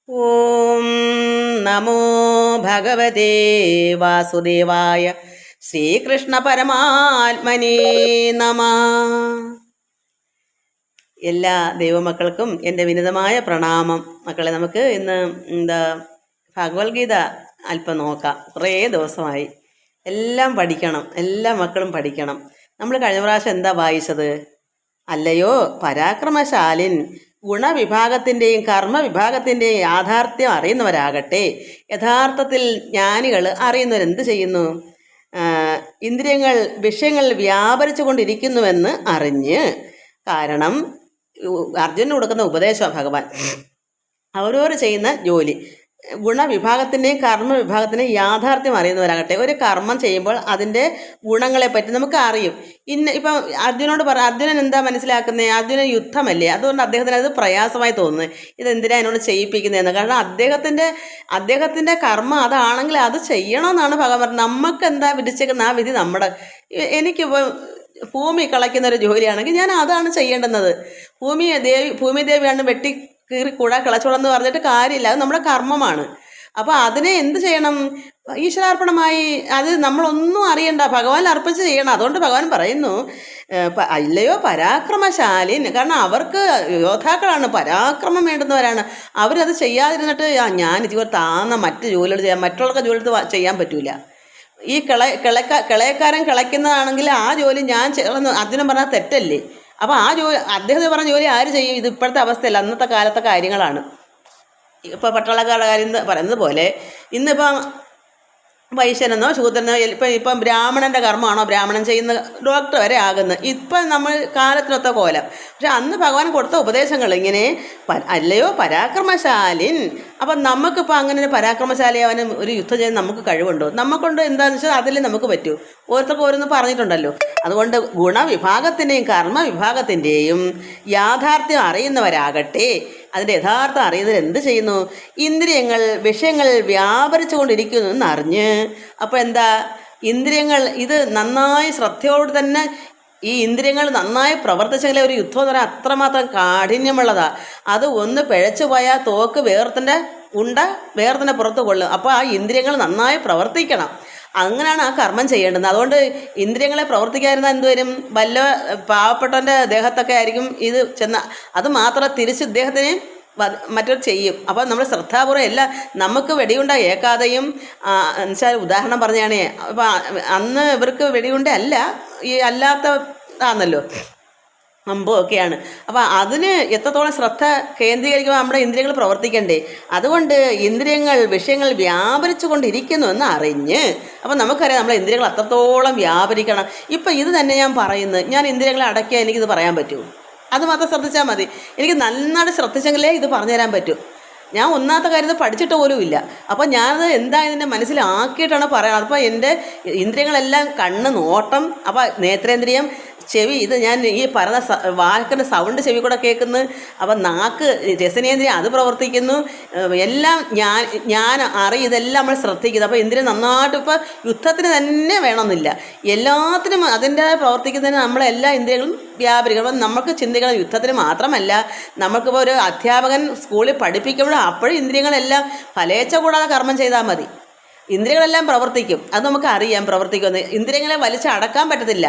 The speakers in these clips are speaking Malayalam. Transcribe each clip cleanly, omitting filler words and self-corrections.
ഓം നമോ ഭഗവതേ വാസുദേവായ ശ്രീകൃഷ്ണ പരമാത്മനേ നമ. എല്ലാ ദൈവമക്കൾക്കും എൻ്റെ വിനീതമായ പ്രണാമം. മക്കളെ, നമുക്ക് ഇന്ന് ഭഗവത്ഗീത അല്പം നോക്കാം. കുറേ ദിവസമായി. എല്ലാം പഠിക്കണം, എല്ലാ മക്കളും പഠിക്കണം. നമ്മൾ കഴിഞ്ഞ പ്രാവശ്യം എന്താ വായിച്ചത്? അല്ലയോ പരാക്രമശാലിൻ, ഗുണവിഭാഗത്തിൻ്റെയും കർമ്മവിഭാഗത്തിൻ്റെയും യാഥാർത്ഥ്യം അറിയുന്നവരാകട്ടെ. യഥാർത്ഥത്തിൽ ജ്ഞാനികൾ അറിയുന്നവരെന്ത് ചെയ്യുന്നു? ഇന്ദ്രിയങ്ങൾ വിഷയങ്ങൾ വ്യാപരിച്ചു കൊണ്ടിരിക്കുന്നുവെന്ന് അറിഞ്ഞ്. കാരണം അർജുനന് കൊടുക്കുന്ന ഉപദേശമാണ് ഭഗവാൻ. അവരവർ ചെയ്യുന്ന ജോലി ഗുണവിഭാഗത്തിൻ്റെയും കർമ്മവിഭാഗത്തിൻ്റെയും യാഥാർത്ഥ്യം അറിയുന്നവരാകട്ടെ. ഒരു കർമ്മം ചെയ്യുമ്പോൾ അതിൻ്റെ ഗുണങ്ങളെപ്പറ്റി നമുക്ക് അറിയും. ഇപ്പം അർജുനോട് അർജുനൻ എന്താ മനസ്സിലാക്കുന്നത്? അർജുനൻ യുദ്ധമല്ലേ, അതുകൊണ്ട് അദ്ദേഹത്തിന് അത് പ്രയാസമായി തോന്നുന്നത്. ഇതെന്തിനാ എന്നോട് ചെയ്യിപ്പിക്കുന്നതെന്ന്. കാരണം അദ്ദേഹത്തിൻ്റെ കർമ്മം അതാണെങ്കിൽ അത് ചെയ്യണമെന്നാണ് ഭഗവാൻ പറഞ്ഞത്. നമുക്ക് എന്താ വിധിച്ചേക്കുന്ന ആ വിധി നമ്മുടെ. എനിക്കിപ്പോൾ ഭൂമി കളയ്ക്കുന്ന ഒരു ജോലിയാണെങ്കിൽ ഞാൻ അതാണ് ചെയ്യേണ്ടുന്നത്. ഭൂമിദേവിയാണ് വെട്ടി കീറി കൂടാ കിളച്ചോളെന്ന് പറഞ്ഞിട്ട് കാര്യമില്ല, അത് നമ്മുടെ കർമ്മമാണ്. അപ്പോൾ അതിനെ എന്ത് ചെയ്യണം? ഈശ്വരാർപ്പണമായി. അത് നമ്മളൊന്നും അറിയണ്ട, ഭഗവാൻ അർപ്പിച്ച് ചെയ്യണം. അതുകൊണ്ട് ഭഗവാൻ പറയുന്നു, അല്ലയോ പരാക്രമശാലിൻ. കാരണം അവർക്ക് യോദ്ധാക്കളാണ്, പരാക്രമം വേണ്ടുന്നവരാണ്. അവരത് ചെയ്യാതിരുന്നിട്ട് ഞാൻ ഇതുപോലെ താന്ന മറ്റ് ജോലികൾ ചെയ്യാൻ, മറ്റുള്ള ജോലി ചെയ്യാൻ പറ്റൂല. ഈ കിളയക്കാരൻ കിളയ്ക്കുന്നതാണെങ്കിൽ ആ ജോലി ഞാൻ ചെയ്യണമെന്ന് അർജുനൻ പറഞ്ഞാൽ തെറ്റല്ലേ? അപ്പോൾ ആ അദ്ദേഹത്തിന് പറഞ്ഞ ജോലി ആര് ചെയ്യും? ഇത് ഇപ്പോഴത്തെ അവസ്ഥയല്ല, അന്നത്തെ കാലത്തെ കാര്യങ്ങളാണ്. ഇപ്പോൾ പട്ടാളക്കാരുടെ കാര്യം പറയുന്നത് പോലെ ഇന്നിപ്പം വൈശ്യനെന്നോ ശൂദ്രനോ ഇപ്പം ബ്രാഹ്മണൻ്റെ കർമ്മമാണോ ബ്രാഹ്മണൻ ചെയ്യുന്ന ഡോക്ടർ വരെ ആകുന്നത്. ഇപ്പം നമ്മൾ കാലത്തിനൊത്ത കോലം. പക്ഷെ അന്ന് ഭഗവാൻ കൊടുത്ത ഉപദേശങ്ങൾ ഇങ്ങനെ, അല്ലയോ പരാക്രമശാലിൻ. അപ്പം നമുക്കിപ്പോൾ അങ്ങനെ ഒരു പരാക്രമശാലിയാവാനും ഒരു യുദ്ധം ചെയ്യാൻ നമുക്ക് കഴിവുണ്ടോ? നമുക്കൊണ്ട് എന്താണെന്ന് വെച്ചാൽ അതിൽ നമുക്ക് പറ്റൂ. ഓരോരുത്തർക്കും ഓരോന്ന് പറഞ്ഞിട്ടുണ്ടല്ലോ. അതുകൊണ്ട് ഗുണവിഭാഗത്തിൻ്റെയും കർമ്മവിഭാഗത്തിൻ്റെയും യാഥാർത്ഥ്യം അറിയുന്നവരാകട്ടെ. അതിൻ്റെ യഥാർത്ഥം അറിയുന്നവർ എന്ത് ചെയ്യുന്നു? ഇന്ദ്രിയങ്ങൾ വിഷയങ്ങൾ വ്യാപരിച്ചു കൊണ്ടിരിക്കുന്നു എന്നറിഞ്ഞ്. അപ്പോൾ എന്താ? ഇന്ദ്രിയങ്ങൾ ഇത് നന്നായി ശ്രദ്ധയോട് തന്നെ ഈ ഇന്ദ്രിയങ്ങൾ നന്നായി പ്രവർത്തിച്ചെങ്കിലേ ഒരു യുദ്ധം എന്ന് പറയാൻ അത്രമാത്രം കാഠിന്യമുള്ളതാണ്. അത് ഒന്ന് പിഴച്ചു പോയാൽ തോക്ക് വേർത്തന്നെ പുറത്ത് കൊള്ളും. അപ്പോൾ ആ ഇന്ദ്രിയങ്ങൾ നന്നായി പ്രവർത്തിക്കണം. അങ്ങനെയാണ് ആ കർമ്മം ചെയ്യേണ്ടത്. അതുകൊണ്ട് ഇന്ദ്രിയങ്ങളെ പ്രവർത്തിക്കാതിരുന്നാൽ എന്തുവരും? വല്ല പാവപ്പെട്ടവൻ്റെ ദേഹത്തൊക്കെ ആയിരിക്കും ഇത് ചെന്ന്, അത് മാത്രം തിരിച്ച് ഇദ്ദേഹത്തിന് മറ്റൊരു ചെയ്യും. അപ്പോൾ നമ്മൾ ശ്രദ്ധാപൂർവ്വം എല്ലാം നമുക്ക് വെടിയുണ്ട ഏക്കാതെയും എന്നുവെച്ചാൽ ഉദാഹരണം പറഞ്ഞാണേ, അപ്പോൾ അന്ന് ഇവർക്ക് വെടിയുണ്ട അല്ല, ഈ അല്ലാത്തതാണല്ലോ, ഒക്കെയാണ്. അപ്പോൾ അതിന് എത്രത്തോളം ശ്രദ്ധ കേന്ദ്രീകരിക്കുമ്പോൾ നമ്മുടെ ഇന്ദ്രിയങ്ങൾ പ്രവർത്തിക്കണ്ടേ? അതുകൊണ്ട് ഇന്ദ്രിയങ്ങൾ വിഷയങ്ങൾ വ്യാപരിച്ചു കൊണ്ടിരിക്കുന്നു എന്ന് അറിഞ്ഞ്. അപ്പോൾ നമുക്കറിയാം നമ്മുടെ ഇന്ദ്രിയങ്ങൾ അത്രത്തോളം വ്യാപരിക്കണം. ഇപ്പം ഇത് തന്നെ ഞാൻ പറയുന്നത്, ഞാൻ ഇന്ദ്രിയങ്ങളെ അടക്കിയാൽ എനിക്കിത് പറയാൻ പറ്റുമോ? അത് മാത്രം ശ്രദ്ധിച്ചാൽ മതി. എനിക്ക് നന്നായിട്ട് ശ്രദ്ധിച്ചെങ്കിലേ ഇത് പറഞ്ഞുതരാൻ പറ്റൂ. ഞാൻ ഒന്നാമത്തെ കാര്യം പഠിച്ചിട്ട് പോലും ഇല്ല. അപ്പോൾ ഞാനത് എന്താ ഇതിൻ്റെ മനസ്സിലാക്കിയിട്ടാണ് പറയുന്നത്. അപ്പോൾ എൻ്റെ ഇന്ദ്രിയങ്ങളെല്ലാം കണ്ണ്, നോട്ടം, അപ്പോൾ നേത്രേന്ദ്രിയം, ചെവി, ഇത് ഞാൻ ഈ പറഞ്ഞ വാക്കിൻ്റെ സൗണ്ട് ചെവി കൂടെ കേൾക്കുന്നു. അപ്പം നാക്ക്, രസനേന്ദ്രിയം, അത് പ്രവർത്തിക്കുന്നു. എല്ലാം ഞാൻ ഇതെല്ലാം നമ്മൾ ശ്രദ്ധിക്കുന്നത്. അപ്പോൾ ഇന്ദ്രിയം നന്നായിട്ട് ഇപ്പോൾ യുദ്ധത്തിന് തന്നെ വേണമെന്നില്ല, എല്ലാത്തിനും അതിൻ്റെ പ്രവർത്തിക്കുന്നതിന് നമ്മളെല്ലാ ഇന്ദ്രിയങ്ങളും വ്യാപരിക്കണം. അപ്പം നമുക്ക് ചിന്തിക്കണം, യുദ്ധത്തിന് മാത്രമല്ല, നമുക്കിപ്പോൾ ഒരു അധ്യാപകൻ സ്കൂളിൽ പഠിപ്പിക്കുമ്പോഴും അപ്പോഴും ഇന്ദ്രിയങ്ങളെല്ലാം ഫലേച്ഛ കൂടാതെ കർമ്മം ചെയ്താൽ മതി. ഇന്ദ്രിയങ്ങളെല്ലാം പ്രവർത്തിക്കും, അത് നമുക്ക് അറിയാം പ്രവർത്തിക്കുമെന്ന്. ഇന്ദ്രിയങ്ങളെ വലിച്ചടക്കാൻ പറ്റത്തില്ല,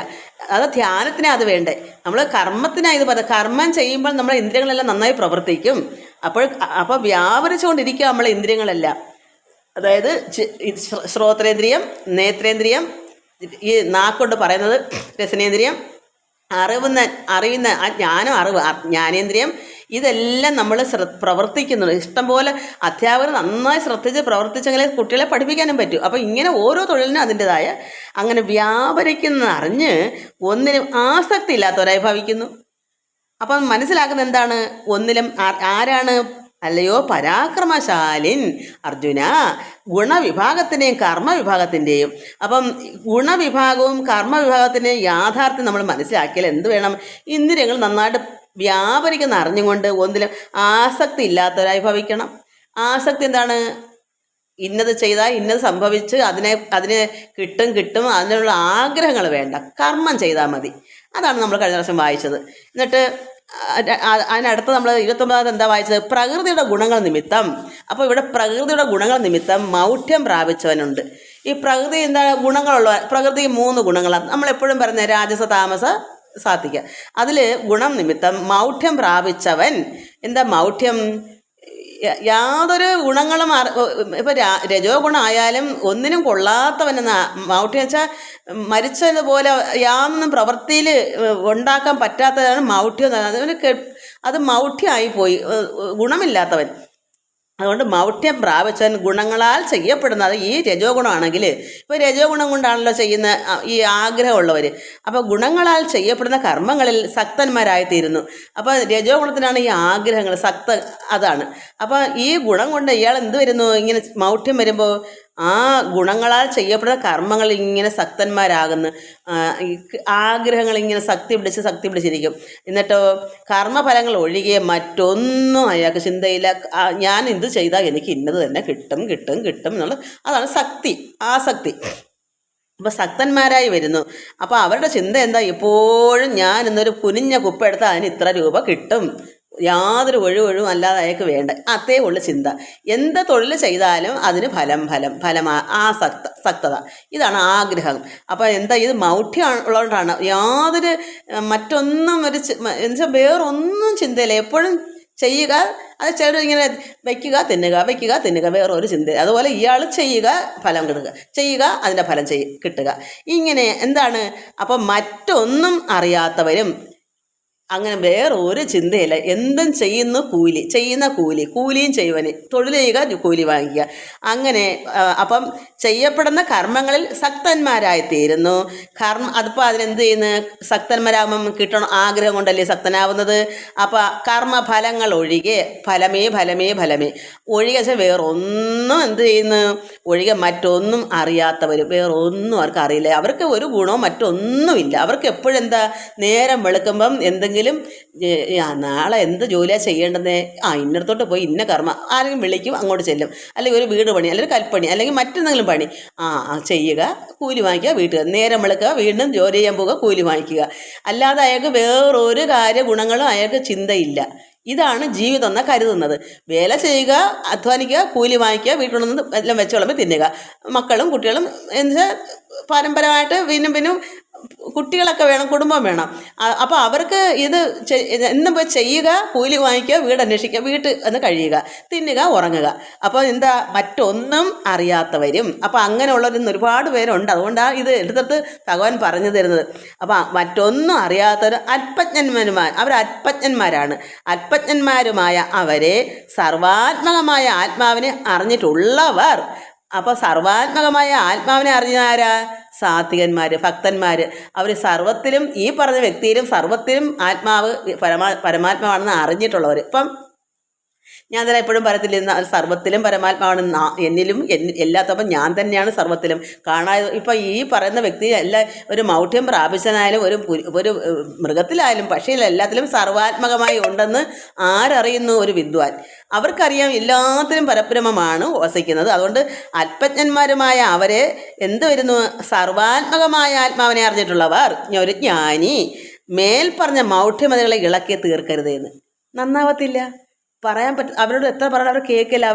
അത് ധ്യാനത്തിനാണ് അത് വേണ്ടേ. നമ്മൾ കർമ്മത്തിനാണ് ഇത് പറയുന്നത്. കർമ്മം ചെയ്യുമ്പോൾ നമ്മുടെ ഇന്ദ്രിയങ്ങളെല്ലാം നന്നായി പ്രവർത്തിക്കും. അപ്പോൾ വ്യാപരിച്ചുകൊണ്ടിരിക്കുക നമ്മളെ ഇന്ദ്രിയങ്ങളെല്ലാം. അതായത് ശ്രോത്രേന്ദ്രിയം, നേത്രേന്ദ്രിയം, ഈ നാക്കൊണ്ട് പറയുന്നത് രസനേന്ദ്രിയം, അറിയുന്ന ആ ജ്ഞാനേന്ദ്രിയം, ഇതെല്ലാം നമ്മൾ പ്രവർത്തിക്കുന്നുണ്ട്. ഇഷ്ടംപോലെ അധ്യാപകർ നന്നായി ശ്രദ്ധിച്ച് പ്രവർത്തിച്ചെങ്കിലേ കുട്ടികളെ പഠിപ്പിക്കാനും പറ്റൂ. അപ്പോൾ ഇങ്ങനെ ഓരോ തൊഴിലിനും അതിൻ്റെതായ അങ്ങനെ വ്യാപരിക്കുന്നത് അറിഞ്ഞ് ഒന്നിനും ആസക്തി ഇല്ലാത്തവരായി ഭവിക്കുന്നു. അപ്പം മനസ്സിലാക്കുന്നത് എന്താണ്? ഒന്നിലും ആരാണ്? അല്ലയോ പരാക്രമശാലിൻ അർജുന, ഗുണവിഭാഗത്തിൻ്റെയും കർമ്മവിഭാഗത്തിൻ്റെയും. അപ്പം ഗുണവിഭാഗവും കർമ്മവിഭാഗത്തിൻ്റെയും യാഥാർത്ഥ്യം നമ്മൾ മനസ്സിലാക്കിയാൽ എന്ത് വേണം? ഇന്ദ്രിയങ്ങൾ നന്നായിട്ട് വ്യാപരിക്കുന്ന അറിഞ്ഞുകൊണ്ട് ഒന്നിലും ആസക്തി ഇല്ലാത്തവരായി ഭവിക്കണം. ആസക്തി എന്താണ്? ഇന്നത് ചെയ്താൽ ഇന്നത് സംഭവിച്ച് അതിനെ കിട്ടും അതിനുള്ള ആഗ്രഹങ്ങൾ വേണ്ട, കർമ്മം ചെയ്താൽ മതി. അതാണ് നമ്മൾ കഴിഞ്ഞ പ്രാവശ്യം വായിച്ചത്. എന്നിട്ട് അതിനടുത്ത് നമ്മൾ 29 എന്താ വായിച്ചത്? പ്രകൃതിയുടെ ഗുണങ്ങൾ നിമിത്തം. അപ്പോൾ ഇവിടെ പ്രകൃതിയുടെ ഗുണങ്ങൾ നിമിത്തം മൗഢ്യം പ്രാപിച്ചവനുണ്ട്. ഈ പ്രകൃതി എന്താ ഗുണങ്ങളുള്ള പ്രകൃതി 3 ഗുണങ്ങളാണ് നമ്മളെപ്പോഴും പറയുന്നത്, രാജസ താമസ സാത്വിക. അതിൽ ഗുണം നിമിത്തം മൗഢ്യം പ്രാപിച്ചവൻ. എന്താ മൗഢ്യം? യാതൊരു ഗുണങ്ങളും ഇപ്പം രജോ ഗുണമായാലും ഒന്നിനും കൊള്ളാത്തവനെന്ന മൗഢ്യം വെച്ചാൽ മരിച്ചതുപോലെ യാതൊന്നും പ്രവൃത്തിയിൽ ഉണ്ടാക്കാൻ പറ്റാത്തതാണ് മൗഢ്യം. അത് മൗഢ്യമായി പോയി, ഗുണമില്ലാത്തവൻ. അതുകൊണ്ട് മൗഢ്യം പ്രാപിച്ചവൻ ഗുണങ്ങളാൽ ചെയ്യപ്പെടുന്നത് ഈ രജോ ഗുണമാണെങ്കിൽ, ഇപ്പോൾ രജോ ഗുണം കൊണ്ടാണല്ലോ ചെയ്യുന്ന ഈ ആഗ്രഹമുള്ളവർ. അപ്പോൾ ഗുണങ്ങളാൽ ചെയ്യപ്പെടുന്ന കർമ്മങ്ങളിൽ സക്തന്മാരായിത്തീരുന്നു. അപ്പോൾ രജോ ഗുണത്തിനാണ് ഈ ആഗ്രഹങ്ങൾ, അതാണ്. അപ്പോൾ ഈ ഗുണം കൊണ്ട് ഇയാൾ എന്ത് വരുന്നു? ഇങ്ങനെ മൗഢ്യം വരുമ്പോൾ ആ ഗുണങ്ങളാൽ ചെയ്യപ്പെടുന്ന കർമ്മങ്ങൾ ഇങ്ങനെ സക്തന്മാരാകുന്നു. ആഗ്രഹങ്ങൾ ഇങ്ങനെ ശക്തി പിടിച്ചിരിക്കും. എന്നിട്ടോ കർമ്മഫലങ്ങൾ ഒഴികെ മറ്റൊന്നും അയാൾക്ക് ചിന്തയില്ല. ഞാൻ ഇത് ചെയ്താൽ എനിക്ക് ഇന്നത് തന്നെ കിട്ടും എന്നുള്ളത്, അതാണ് ആസക്തി. അപ്പോൾ ശക്തന്മാരായി വരുന്നു. അപ്പോൾ അവരുടെ ചിന്ത എന്താ? എപ്പോഴും ഞാൻ ഇന്നൊരു കുനിഞ്ഞ കുപ്പ എടുത്താൽ അതിന് ഇത്ര രൂപ കിട്ടും, യാതൊരു ഒഴിവും അല്ലാതെ അയാൾക്ക് വേണ്ട, അതേ ഉള്ള ചിന്ത. എന്ത് തൊഴിൽ ചെയ്താലും അതിന് സക്തത. ഇതാണ് ആഗ്രഹം. അപ്പോൾ എന്താ? ഇത് മൗഢ്യം ഉള്ളതുകൊണ്ടാണ്. യാതൊരു മറ്റൊന്നും എന്നുവെച്ചാൽ വേറൊന്നും ചിന്തയില്ല. എപ്പോഴും ചെയ്യുക, അത് ചെറു ഇങ്ങനെ വയ്ക്കുക തിന്നുക, വേറൊരു ചിന്ത. അതുപോലെ ഇയാൾ ചെയ്യുക, ഫലം ചെയ്യുക, അതിൻ്റെ ഫലം കിട്ടുക. ഇങ്ങനെ എന്താണ്? അപ്പം മറ്റൊന്നും അറിയാത്തവരും അങ്ങനെ വേറെ ഒരു ചിന്തയില്ല. എന്തും ചെയ്യുന്ന കൂലിയും ചെയ്യുവന്, തൊഴിൽ ചെയ്യുക, കൂലി വാങ്ങിക്കുക. അങ്ങനെ അപ്പം ചെയ്യപ്പെടുന്ന കർമ്മങ്ങളിൽ സക്തന്മാരായിത്തീരുന്നു. അതിപ്പോൾ അതിനെന്ത് ചെയ്യുന്നു? സക്തന്മാരാകുമ്പം കിട്ടണം, ആഗ്രഹം കൊണ്ടല്ലേ സക്തനാവുന്നത്. അപ്പോൾ കർമ്മഫലങ്ങൾ ഒഴികെ ഫലമേ ഒഴികെ വേറൊന്നും എന്ത് ചെയ്യുന്നു? ഒഴികെ മറ്റൊന്നും അറിയാത്തവർ, വേറൊന്നും അവർക്ക് അറിയില്ല. അവർക്ക് ഒരു ഗുണവും മറ്റൊന്നുമില്ല. അവർക്ക് എപ്പോഴെന്താ? നേരം വെളുക്കുമ്പം എന്തെങ്കിലും നാളെ എന്ത് ജോലിയാണ് ചെയ്യേണ്ടത്, ഇന്നടത്തോട്ട് പോയി ഇന്ന കർമ്മ, ആരെങ്കിലും വിളിക്കും, അങ്ങോട്ട് ചെല്ലും. അല്ലെങ്കിൽ ഒരു വീട് പണി, അല്ലെങ്കിൽ കൽപ്പണി, അല്ലെങ്കിൽ മറ്റെന്തെങ്കിലും പണി ചെയ്യുക, കൂലി വാങ്ങിക്കുക, വീട്ടുക, നേരം വെളുക്കുക, വീണ്ടും ജോലി ചെയ്യാൻ പോവുക, കൂലി വാങ്ങിക്കുക. അല്ലാതെ അയാൾക്ക് വേറൊരു ഗുണങ്ങളും അയാൾക്ക് ചിന്തയില്ല. ഇതാണ് ജീവിതം എന്നാണ് കരുതുന്നത്. വേല ചെയ്യുക, അധ്വാനിക്കുക, കൂലി വാങ്ങിക്കുക, വീട്ടിലൊന്നും എല്ലാം വെച്ച് വിളമ്പി തിന്നുക. മക്കളും കുട്ടികളും എന്നുവെച്ചാൽ പാരമ്പര്യമായിട്ട് പിന്നും കുട്ടികളൊക്കെ വേണം, കുടുംബം വേണം. അപ്പോൾ അവർക്ക് ഇത് എന്നും പോയി ചെയ്യുക, കൂലി വാങ്ങിക്കുക, വീട് അന്വേഷിക്കുക, വീട്ടിൽ എന്ന് കഴിയുക, തിന്നുക, ഉറങ്ങുക. അപ്പോൾ എന്താ? മറ്റൊന്നും അറിയാത്തവരും. അപ്പോൾ അങ്ങനെയുള്ളവരിന്ന് ഒരുപാട് പേരുണ്ട്. അതുകൊണ്ടാണ് ഇത് എടുത്തിട്ട് ഭഗവാൻ പറഞ്ഞു തരുന്നത്. അപ്പോൾ മറ്റൊന്നും അറിയാത്തവർ അവർ അല്പജ്ഞന്മാരാണ്. അല്പജ്ഞന്മാരുമായ അവരെ സർവാത്മകമായ ആത്മാവിനെ അറിഞ്ഞിട്ടുള്ളവർ. അപ്പോൾ സർവാത്മകമായ ആത്മാവിനെ അറിഞ്ഞാരാ? സാത്വികന്മാർ, ഭക്തന്മാർ. അവർ സർവത്തിലും, ഈ പറഞ്ഞ വ്യക്തിയിലും സർവത്തിലും ആത്മാവ് പരമാത്മാവാണെന്ന് അറിഞ്ഞിട്ടുള്ളവർ. ഇപ്പം ഞാൻ തന്നെ എപ്പോഴും പറയത്തില്ല, സർവത്തിലും പരമാത്മാവാണ്, എന്നിലും എല്ലാത്തപ്പം ഞാൻ തന്നെയാണ് സർവത്തിലും ഇപ്പം ഈ പറയുന്ന വ്യക്തി ഒരു മൗഢ്യം പ്രാപിച്ചനായാലും ഒരു മൃഗത്തിലായാലും പക്ഷേ എല്ലാത്തിലും സർവാത്മകമായി ഉണ്ടെന്ന് ആരറിയുന്നു? ഒരു വിദ്വാൻ. അവർക്കറിയാം എല്ലാത്തിലും പരബ്രഹ്മമാണ് വസിക്കുന്നത്. അതുകൊണ്ട് അല്പജ്ഞന്മാരുമായ അവരെ എന്ത് വരുന്നു? സർവാത്മകമായ ആത്മാവിനെ അറിഞ്ഞിട്ടുള്ളവർ. ഒരു ജ്ഞാനി മേൽപ്പറഞ്ഞ മൗഢ്യമതികളെ ഇളക്കി തീർക്കരുതെന്ന്. നന്നാവത്തില്ല. പറയാൻ അവരോട് എത്ര പറഞ്ഞാൽ അവർ കേൾക്കില്ല.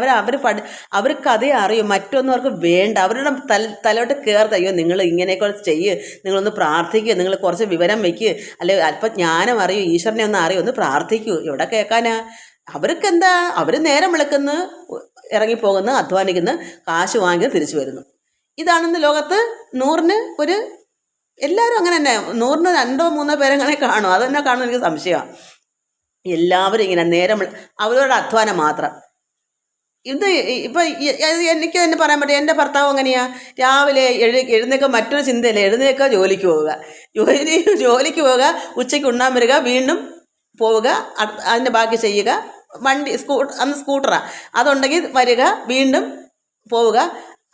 അവർക്ക് അതേ അറിയും, മറ്റൊന്നും അവർക്ക് വേണ്ട. അവരുടെ തലോട്ട് കയർത്ത്, അയ്യോ നിങ്ങൾ ഇങ്ങനെയൊക്കെ നിങ്ങളൊന്ന് പ്രാർത്ഥിക്കുക, നിങ്ങൾ കുറച്ച് വിവരം വയ്ക്കുക, അല്ലെങ്കിൽ അല്പം ജ്ഞാനം അറിയൂ, ഈശ്വരനെ ഒന്ന് അറിയൂ, ഒന്ന് പ്രാർത്ഥിക്കൂ. എവിടെ കേൾക്കാനാ? അവർക്കെന്താ? അവർ നേരം വിളക്കുന്നു, ഇറങ്ങിപ്പോകുന്നു, അധ്വാനിക്കുന്നു, കാശ് വാങ്ങിക്കുന്നു, തിരിച്ചു വരുന്നു. ഇതാണെന്ന് ലോകത്ത് 100ന് എല്ലാവരും അങ്ങനെ തന്നെ. 100ന് 2-3 പേരെങ്ങനെ കാണും. അത് തന്നെ കാണുമെന്ന് എനിക്ക് സംശയമാണ്. എല്ലാവരും ഇങ്ങനെ നേരം അവരുടെ അധ്വാനം മാത്രം. ഇത് ഇപ്പം എനിക്ക് തന്നെ പറയാൻ പറ്റും. എൻ്റെ ഭർത്താവ് എങ്ങനെയാണ്? രാവിലെ എഴുന്നേൽക്കുക, മറ്റൊരു ചിന്തയില്ല, എഴുന്നേൽക്കുക, ജോലിക്ക് പോവുക, ഉച്ചയ്ക്ക് ഉണ്ണാൻ വരിക, വീണ്ടും പോവുക, അതിൻ്റെ ബാക്കി ചെയ്യുക. അന്ന് സ്കൂട്ടറാണ്, അതുണ്ടെങ്കിൽ വരിക, വീണ്ടും പോവുക,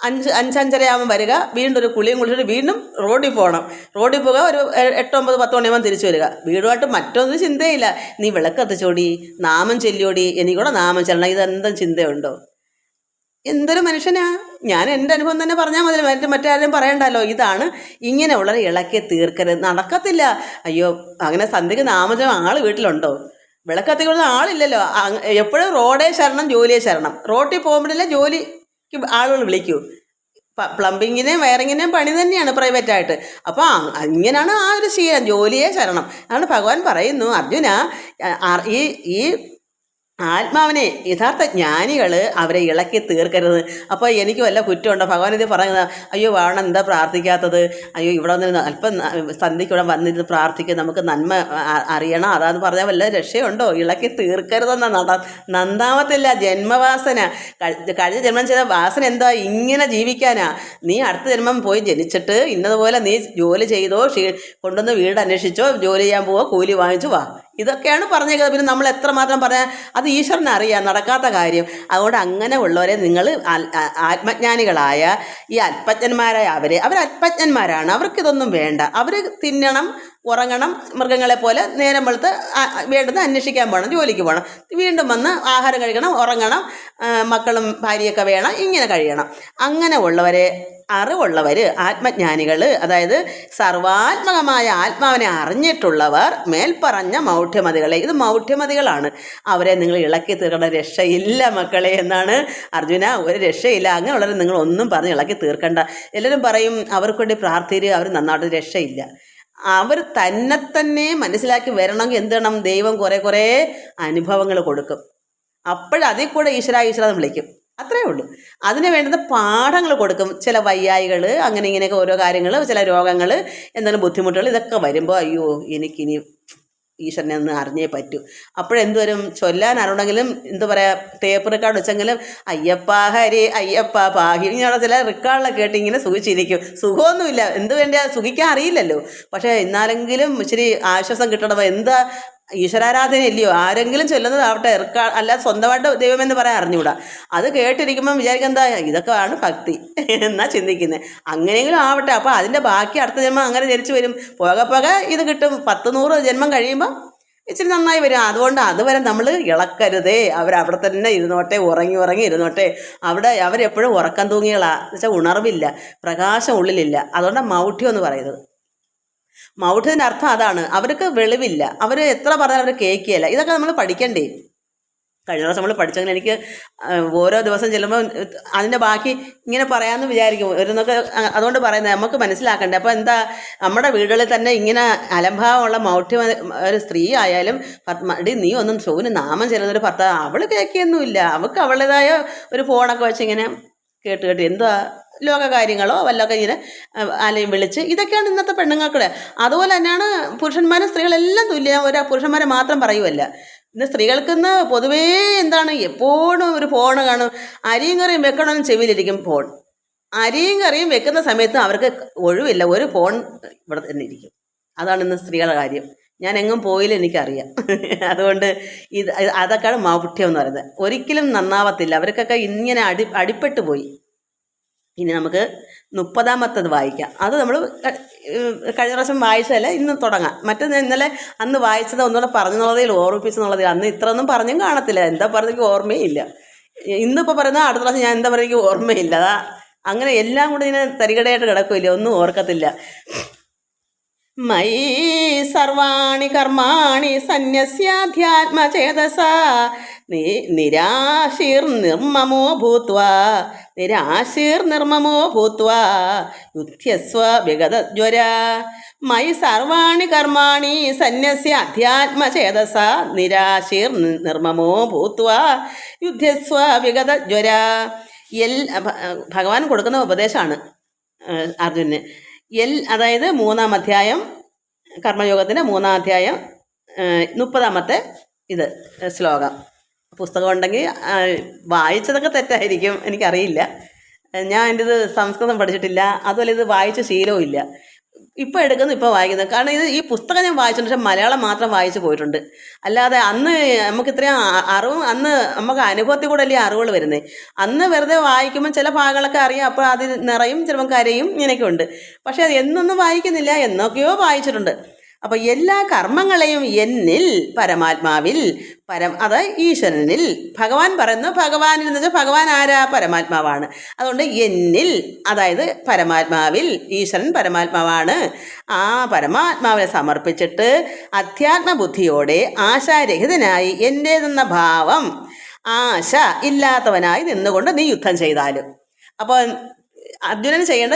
5-5:30 ആകുമ്പോൾ വരിക, വീണ്ടും ഒരു കുളിയും കുളിച്ചിട്ട് വീണ്ടും റോഡിൽ പോകുക, ഒരു 8-9-10 മണിയാകുമ്പോൾ തിരിച്ചു വരിക. വീടുമായിട്ട് മറ്റൊന്നും ചിന്തയില്ല. നീ വിളക്കത്തിച്ചോടി, നാമം ചെല്ലിയോടി, എനിക്കൂടെ നാമം ചെല്ലണം, ഇതെന്തും ചിന്തയുണ്ടോ? എന്തൊരു മനുഷ്യനാ! ഞാൻ എൻ്റെ അനുഭവം തന്നെ പറഞ്ഞാൽ മതി, മറ്റാരും പറയണ്ടല്ലോ. ഇതാണ് ഇങ്ങനെയുള്ളവരെ ഇളക്കി തീർക്കരുത്. നടക്കത്തില്ല. അയ്യോ, അങ്ങനെ സന്ധ്യയ്ക്ക് നാമജപം വീട്ടിലുണ്ടോ? വിളക്ക് കത്തിക്കൊടുത്ത ആളില്ലല്ലോ. എപ്പോഴും റോഡേ ശരണം ജോലിയെ ശരണം. റോട്ടിൽ പോകുമ്പോഴല്ലേ ജോലിക്ക് ആളുകൾ വിളിക്കൂ. പ്ലംബിങ്ങിനെയും വയറിങ്ങിനെയും പണി തന്നെയാണ് പ്രൈവറ്റായിട്ട്. അപ്പോൾ ഇങ്ങനെയാണ് ആ ഒരു ശീലം, ജോലിയെ ശരണം. അതാണ് ഭഗവാൻ പറയുന്നു, അർജുന ഈ ഈ ആത്മാവിനെ യഥാർത്ഥ ജ്ഞാനികൾ അവരെ ഇളക്കി തീർക്കരുത്. അപ്പോൾ എനിക്ക് വല്ല കുറ്റമുണ്ടോ? ഭഗവാൻ ഇത് പറയുന്നത്, അയ്യോ വാണ എന്താ പ്രാർത്ഥിക്കാത്തത്, അയ്യോ ഇവിടെ വന്നിരുന്ന് അല്പം സന്ധ്യയ്ക്കൂടെ വന്നിരുന്ന് പ്രാർത്ഥിക്കുക, നമുക്ക് നന്മ അറിയണം, അതാന്ന് പറഞ്ഞാൽ വല്ല രക്ഷയുണ്ടോ? ഇളക്കി തീർക്കരുതെന്ന നന്നാവത്തില്ല ജന്മവാസന. കഴിഞ്ഞ ജന്മം ചെയ്ത വാസന എന്താ? ഇങ്ങനെ ജീവിക്കാനാ. നീ അടുത്ത ജന്മം പോയി ജനിച്ചിട്ട് ഇന്നതുപോലെ നീ ജോലി ചെയ്തോ, കൊണ്ടുവന്ന് വീട് അന്വേഷിച്ചോ, ജോലി ചെയ്യാൻ പോവോ, കൂലി വാങ്ങിച്ചു വാ. ഇതൊക്കെയാണ് പറഞ്ഞേക്കുന്നത്. പിന്നെ നമ്മൾ എത്രമാത്രം പറയാൻ, അത് ഈശ്വരന് അറിയാം, നടക്കാത്ത കാര്യം. അതുകൊണ്ട് അങ്ങനെ ഉള്ളവരെ നിങ്ങൾ ആത്മജ്ഞാനികളായ ഈ അല്പജ്ഞന്മാരായ അവർ അല്പജ്ഞന്മാരാണ്. അവർക്കിതൊന്നും വേണ്ട. അവർ തിന്നണം, ഉറങ്ങണം, മൃഗങ്ങളെ പോലെ നേരം വെളുത്ത് വേണ്ടത് അന്വേഷിക്കാൻ പോകണം, ജോലിക്ക് പോകണം, വീണ്ടും വന്ന് ആഹാരം കഴിക്കണം, ഉറങ്ങണം, മക്കളും ഭാര്യയൊക്കെ വേണം, ഇങ്ങനെ കഴിയണം. അങ്ങനെ ഉള്ളവരെ, അറിവുള്ളവർ, ആത്മജ്ഞാനികൾ, അതായത് സർവാത്മകമായ ആത്മാവിനെ അറിഞ്ഞിട്ടുള്ളവർ മേൽപ്പറഞ്ഞ മൗഢ്യമതികളെ, ഇത് മൗഢ്യമതികളാണ്, അവരെ നിങ്ങൾ ഇളക്കി തീർക്കേണ്ട. രക്ഷയില്ല മക്കളെ എന്നാണ് അർജുന, ഒരു രക്ഷയില്ല. അങ്ങനെയുള്ളവരെ നിങ്ങൾ ഒന്നും പറഞ്ഞ് ഇളക്കി തീർക്കണ്ട. എല്ലാവരും പറയും അവർക്ക് വേണ്ടി പ്രാർത്ഥിക്കുക, അവർ നന്നായിട്ട്. രക്ഷയില്ല. അവർ തന്നെ മനസ്സിലാക്കി വരണമെങ്കിൽ എന്ത് വേണം? ദൈവം കുറേ അനുഭവങ്ങൾ കൊടുക്കും. അപ്പോഴതിൽ കൂടെ ഈശ്വര എന്ന് വിളിക്കും. അത്രയേ ഉള്ളൂ. അതിന് വേണ്ടുന്ന പാഠങ്ങൾ കൊടുക്കും. ചില വയ്യായികൾ, അങ്ങനെ ഇങ്ങനെയൊക്കെ ഓരോ കാര്യങ്ങൾ, ചില രോഗങ്ങൾ, എന്തെങ്കിലും ബുദ്ധിമുട്ടുകൾ, ഇതൊക്കെ വരുമ്പോൾ അയ്യോ എനിക്കിനി ഈശ്വരനെ ഒന്ന് അറിഞ്ഞേ പറ്റൂ. അപ്പോഴെന്തുവരും? ചൊല്ലാൻ അറിയണമെങ്കിലും എന്താ പറയുക, ടേപ്പ് റെക്കോർഡ് വെച്ചെങ്കിലും അയ്യപ്പ ഹരി അയ്യപ്പ പാഹി ഇങ്ങനെയുള്ള ചില റെക്കോർഡിലൊക്കെ കേട്ട് ഇങ്ങനെ സുഖിച്ചിരിക്കും. സുഖമൊന്നുമില്ല, എന്ത് വേണ്ടിയാ, സുഖിക്കാൻ അറിയില്ലല്ലോ. പക്ഷേ എന്നാലെങ്കിലും ഇച്ചിരി ആശ്വാസം കിട്ടണം. എന്താ ഈശ്വരാരാധന ഇല്ലയോ? ആരെങ്കിലും ചൊല്ലുന്നതാവട്ടെ, അല്ലാതെ സ്വന്തമായിട്ട് ദൈവമെന്ന് പറയാൻ അറിഞ്ഞുകൂടാ. അത് കേട്ടിരിക്കുമ്പം വിചാരിക്കുക എന്താ ഇതൊക്കെ ആണ് ഭക്തി എന്നാ ചിന്തിക്കുന്നത്. അങ്ങനെയെങ്കിലും ആവട്ടെ. അപ്പോൾ അതിൻ്റെ ബാക്കി അടുത്ത ജന്മം അങ്ങനെ ജനിച്ചു വരും. പോകെ ഇത് കിട്ടും. 10-100 ജന്മം കഴിയുമ്പോൾ ഇച്ചിരി നന്നായി വരും. അതുകൊണ്ട് അതുവരെ നമ്മൾ ഇളക്കരുതേ. അവരവിടെ തന്നെ ഇരുന്നോട്ടെ, ഉറങ്ങി ഇരുന്നോട്ടെ. അവരെപ്പോഴും ഉറക്കം തൂങ്ങികളാ, എന്ന് വെച്ചാൽ ഉണർവില്ല, പ്രകാശം ഉള്ളിലില്ല. അതുകൊണ്ടാണ് മൗഢ്യം എന്ന് പറയുന്നത്. മൗഢ്യത്തിൻ്റെ അർത്ഥം അതാണ്. അവർക്ക് വെളിവില്ല, അവർ എത്ര പറഞ്ഞാലും അവർ കേൾക്കുകയില്ല. ഇതൊക്കെ നമ്മൾ പഠിക്കണ്ടേ. കഴിഞ്ഞ ദിവസം നമ്മൾ പഠിച്ചങ്ങനെ എനിക്ക് ഓരോ ദിവസം ചെല്ലുമ്പോൾ അതിൻ്റെ ബാക്കി ഇങ്ങനെ പറയാമെന്ന് വിചാരിക്കും ഒരുന്നൊക്കെ. അതുകൊണ്ട് പറയുന്നത് നമുക്ക് മനസ്സിലാക്കണ്ടേ. അപ്പോൾ എന്താ, നമ്മുടെ വീടുകളിൽ തന്നെ ഇങ്ങനെ അലംഭാവമുള്ള മൗഢ്യം ഒരു സ്ത്രീ ആയാലും നീ ഒന്നും ഷോന് നാമം ചെല്ലുന്നൊരു ഭർത്താവ്, അവൾ കേൾക്കുകയൊന്നുമില്ല. അവൾക്ക് അവളുടേതായ ഒരു ഫോണൊക്കെ വെച്ച് ഇങ്ങനെ കേട്ട് എന്താ ലോകകാര്യങ്ങളോ വല്ലതൊക്കെ ഇങ്ങനെ ആലയും വിളിച്ച്, ഇതൊക്കെയാണ് ഇന്നത്തെ പെണ്ണുങ്ങൾക്കുടെ. അതുപോലെ തന്നെയാണ് പുരുഷന്മാരും സ്ത്രീകളെല്ലാം തുല്യം. പുരുഷന്മാരെ മാത്രം പറയുമല്ല. ഇന്ന് സ്ത്രീകൾക്കിന്ന് പൊതുവേ എന്താണ്, എപ്പോഴും ഒരു ഫോണ് കാണും. അരിയും കറിയും വെക്കണമെന്ന് ചെവിയിലിരിക്കും ഫോൺ. അരിയും കറിയും വെക്കുന്ന സമയത്ത് അവർക്ക് ഒഴിവില്ല, ഒരു ഫോൺ ഇവിടെ തന്നെ ഇരിക്കും. അതാണ് ഇന്ന് സ്ത്രീകളുടെ കാര്യം. ഞാൻ എങ്ങും പോയില്ല, എനിക്കറിയാം. അതുകൊണ്ട് അതൊക്കെയാണ് മൗഢ്യം എന്ന് പറയുന്നത്. ഒരിക്കലും നന്നാവത്തില്ല. അവർക്കൊക്കെ ഇങ്ങനെ അടിപ്പെട്ടു പോയി. ഇനി നമുക്ക് 30-ാമത്തേത് വായിക്കാം. അത് നമ്മൾ കഴിഞ്ഞ പ്രാവശ്യം വായിച്ചതല്ല, ഇന്ന് തുടങ്ങാം. മറ്റേത് ഇന്നലെ അന്ന് വായിച്ചത് ഒന്നുകൂടെ പറഞ്ഞെന്നുള്ളതിൽ ഓർമ്മിപ്പിച്ചെന്നുള്ളതിൽ അന്ന് ഇത്രയൊന്നും പറഞ്ഞും കാണത്തില്ല. എന്താ പറഞ്ഞെങ്കിൽ ഓർമ്മയില്ല. ഇന്നിപ്പോൾ പറയുന്നത് അടുത്ത പ്രാവശ്യം ഞാൻ എന്താ പറയുക ഓർമ്മയില്ല. അതാ അങ്ങനെ എല്ലാം കൂടി ഇങ്ങനെ തരികടയായിട്ട് കിടക്കില്ല, ഒന്നും ഓർക്കത്തില്ല. മയി സർവാണി കർമാണി സന്യസ്യാധ്യാത്മചേതസ നിരാശീർനിർമ്മമോ ഭൂത്വാ യുധ്യസ്വ വിഗതജ്വര. മയി സർവാണി കർമാണി സന്യസ്യ അധ്യാത്മചേതസ നിരാശീർനിർമ്മമോ ഭൂത്വാ യുധ്യസ്വ വിഗതജ്വര. ഭഗവാൻ കൊടുക്കുന്ന ഉപദേശമാണ് അർജുനന്. അതായത് 3-ാം അധ്യായം, കർമ്മയോഗത്തിൻ്റെ 3-ാം അധ്യായം 30-ാമത്തെ ഇത് ശ്ലോകം. പുസ്തകം ഉണ്ടെങ്കിൽ വായിച്ചതൊക്കെ തെറ്റായിരിക്കും, എനിക്കറിയില്ല. ഞാൻ എൻ്റെ ഇത് സംസ്കൃതം പഠിച്ചിട്ടില്ല, അതുപോലെ ഇത് വായിച്ച ശീലവും ഇല്ല. ഇപ്പോൾ എടുക്കുന്നു, ഇപ്പോൾ വായിക്കുന്നത്. കാരണം ഈ പുസ്തകം ഞാൻ വായിച്ചിട്ടുണ്ട്, പക്ഷേ മലയാളം മാത്രം വായിച്ചു പോയിട്ടുണ്ട്. അല്ലാതെ അന്ന് നമുക്ക് ഇത്രയും അറിവും, അന്ന് നമുക്ക് അനുഭവത്തിൽ കൂടെ അല്ലേ അറിവുകൾ വരുന്നത്. അന്ന് വെറുതെ വായിക്കുമ്പോൾ ചില ഭാഗങ്ങളൊക്കെ അറിയാം, അപ്പോൾ അതിൽ നിറയും, ചിലപ്പം കരയും, ഇങ്ങനെയൊക്കെ ഉണ്ട്. പക്ഷേ അത് എന്നൊന്നും വായിക്കുന്നില്ല, എന്നൊക്കെയോ വായിച്ചിട്ടുണ്ട്. അപ്പോൾ എല്ലാ കർമ്മങ്ങളെയും എന്നിൽ, പരമാത്മാവിൽ, അത് ഈശ്വരനിൽ. ഭഗവാൻ പറയുന്നു, ഭഗവാനിൽ എന്ന് വെച്ചാൽ ഭഗവാൻ ആരാ? പരമാത്മാവാണ്. അതുകൊണ്ട് എന്നിൽ, അതായത് പരമാത്മാവിൽ, ഈശ്വരൻ പരമാത്മാവാണ്. ആ പരമാത്മാവിനെ സമർപ്പിച്ചിട്ട് അധ്യാത്മബുദ്ധിയോടെ ആശാരഹിതനായി എൻ്റേതെന്ന ഭാവം, ആശ ഇല്ലാത്തവനായി നിന്നുകൊണ്ട് നീ യുദ്ധം ചെയ്താലും. അപ്പോൾ അർജുനന് ചെയ്യേണ്ട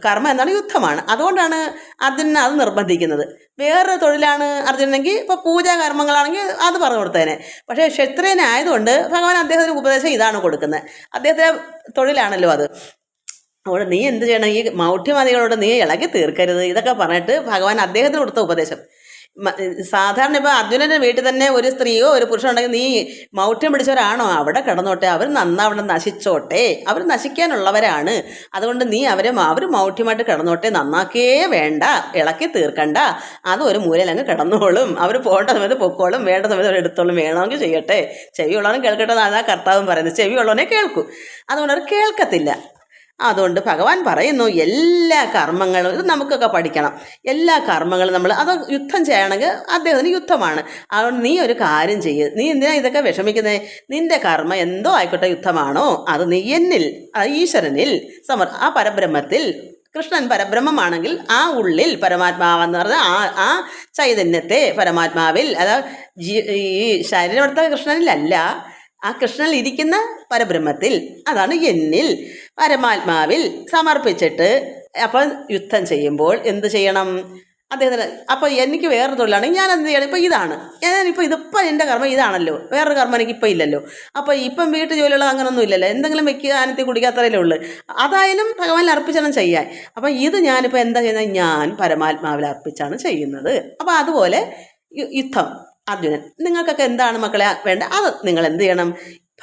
കർമ്മം എന്താണ്? യുദ്ധമാണ്. അതുകൊണ്ടാണ് അർജുനൻ അത് നിർബന്ധിക്കുന്നത്. വേറൊരു തൊഴിലാണ് അർജുനനെങ്കിൽ, ഇപ്പോൾ പൂജാ കർമ്മങ്ങളാണെങ്കിൽ അത് പറഞ്ഞു കൊടുത്തേനെ. പക്ഷേ ക്ഷത്രിയനായതുകൊണ്ട് ഭഗവാൻ അദ്ദേഹത്തിന് ഉപദേശം ഇതാണ് കൊടുക്കുന്നത്. അദ്ദേഹത്തിൻ്റെ തൊഴിലാണല്ലോ അത്. അതുകൊണ്ട് നീ എന്ത് ചെയ്യണം? ഈ മൗഢ്യവാദികളോട് നീ ഇളകി തീർക്കരുത്. ഇതൊക്കെ പറഞ്ഞിട്ട് ഭഗവാൻ അദ്ദേഹത്തിന് കൊടുത്ത ഉപദേശം. സാധാരണ ഇപ്പോൾ അർജുനൻ്റെ വീട്ടിൽ തന്നെ ഒരു സ്ത്രീയോ ഒരു പുരുഷനോ ഉണ്ടെങ്കിൽ നീ മൗഢ്യം പിടിച്ചവരാണോ? അവിടെ കിടന്നോട്ടെ, അവർ അവിടെ നശിച്ചോട്ടെ, അവർ നശിക്കാനുള്ളവരാണ്. അതുകൊണ്ട് നീ അവർ മൗഢ്യമായിട്ട് കിടന്നോട്ടെ, നന്നാക്കേ വേണ്ട, ഇളക്കി തീർക്കണ്ട. അത് ഒരു മൂലയിൽ അങ്ങ് കിടന്നോളും. അവർ പോകേണ്ട സമയത്ത് പൊക്കോളും, വേണ്ട സമയത്ത് അവർ എടുത്തോളും, വേണമെങ്കിൽ ചെയ്യട്ടെ. ചെവിയുള്ളവനും കേൾക്കട്ടെ എന്നാണ് കർത്താവും പറയുന്നത്. ചെവിയുള്ളവനെ കേൾക്കൂ. അതുകൊണ്ട് അവർ കേൾക്കത്തില്ല. അതുകൊണ്ട് ഭഗവാൻ പറയുന്നു, എല്ലാ കർമ്മങ്ങളും, ഇത് നമുക്കൊക്കെ പഠിക്കണം. എല്ലാ കർമ്മങ്ങളും നമ്മൾ അത് യുദ്ധം ചെയ്യണമെങ്കിൽ അദ്ദേഹത്തിന് യുദ്ധമാണ്. അതുകൊണ്ട് നീ ഒരു കാര്യം ചെയ്യ്. നീ എന്തിനാ ഇതൊക്കെ വിഷമിക്കുന്നത്? നിന്റെ കർമ്മം എന്തോ ആയിക്കോട്ടെ, യുദ്ധമാണോ അത് നീ എന്നിൽ, ഈശ്വരനിൽ, ആ പരബ്രഹ്മത്തിൽ. കൃഷ്ണൻ പരബ്രഹ്മമാണെങ്കിൽ ആ ഉള്ളിൽ പരമാത്മാവെന്ന് പറഞ്ഞാൽ ആ ചൈതന്യത്തെ പരമാത്മാവിൽ, അതായത് ഈ ശരീരമെടുത്ത കൃഷ്ണനിലല്ല, ആ കൃഷ്ണനിൽ ഇരിക്കുന്ന പരബ്രഹ്മത്തിൽ, അതാണ് എന്നിൽ, പരമാത്മാവിൽ സമർപ്പിച്ചിട്ട് അപ്പോൾ യുദ്ധം ചെയ്യുമ്പോൾ എന്ത് ചെയ്യണം? അദ്ദേഹത്തിന് അപ്പോൾ എനിക്ക് വേറൊരു തൊഴിലാണെങ്കിൽ ഞാൻ എന്ത് ചെയ്യണം? ഇപ്പോൾ ഇതാണ് ഇതിപ്പോൾ എൻ്റെ കർമ്മം ഇതാണല്ലോ, വേറൊരു കർമ്മം എനിക്കിപ്പോൾ ഇല്ലല്ലോ. അപ്പോൾ ഇപ്പം വീട്ടു ജോലിയുള്ള അങ്ങനൊന്നും ഇല്ലല്ലോ, എന്തെങ്കിലും വെക്കുക, ആനത്തി കുടിക്കാത്തതല്ലേ ഉള്ളൂ. അതായാലും ഭഗവാനിൽ അർപ്പിച്ചാണ് ചെയ്യാൻ. അപ്പോൾ ഇത് ഞാനിപ്പോൾ എന്താ ചെയ്യുന്നത്? ഞാൻ പരമാത്മാവിൽ അർപ്പിച്ചാണ് ചെയ്യുന്നത്. അപ്പോൾ അതുപോലെ യുദ്ധം അർജുനൻ. നിങ്ങൾക്കൊക്കെ എന്താണ് മക്കളെ വേണ്ട? അത് നിങ്ങൾ എന്ത് ചെയ്യണം?